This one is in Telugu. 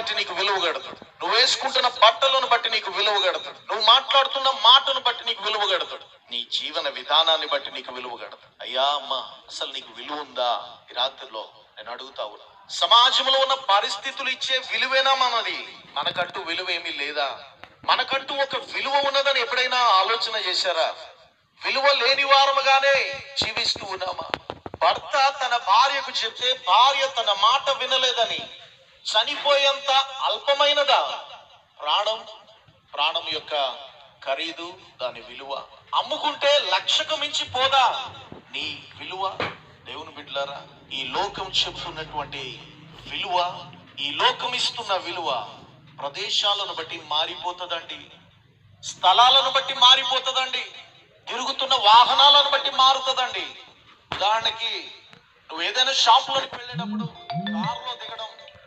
బట్టి నీకు విలువ కడతాడు. నువ్వు వేసుకుంటున్న బట్టలను బట్టి నీకు విలువ కడతాడు. నువ్వు మాట్లాడుతున్న మాటను బట్టి నీకు విలువ కడతాడు. నీ జీవన విధానాన్ని బట్టి నీకు విలువ కడతాడు. అయ్యా అమ్మా, అసలు నీకు విలువ ఉందా? ఈ రాత్రిలో నేను అడుగుతా ఉన్నా. సమాజంలో ఉన్న పరిస్థితులు ఇచ్చే విలువేనా మనది? మనకంటూ విలువ ఏమీ లేదా? మనకంటూ ఒక విలువ ఉన్నదని ఎప్పుడైనా ఆలోచన చేశారా? విలువ లేని వారముగానే జీవిస్తూ ఉన్నామా? భర్త తన భార్యకు చెప్తే భార్య తన మాట వినలేదని చనిపోయేంత అల్పమైనదా ప్రాణం యొక్క ఖరీదు, దాని విలువ? అమ్ముకుంటే 1,00,000కు మించి పోదా నీ విలువ? దేవుని బిడ్డలారా, ఈ లోకం చెబుతున్నటువంటి విలువ, ఈ లోకం ఇస్తున్న విలువ ప్రదేశాలను బట్టి మారిపోతుందండి, స్థలాలను బట్టి మారిపోతుందండి, తిరుగుతున్న వాహనాలను బట్టి మారుతుందండి. ఉదాహరణకి, నువ్వు ఏదైనా షాపులోకి వెళ్ళేటప్పుడు కారులో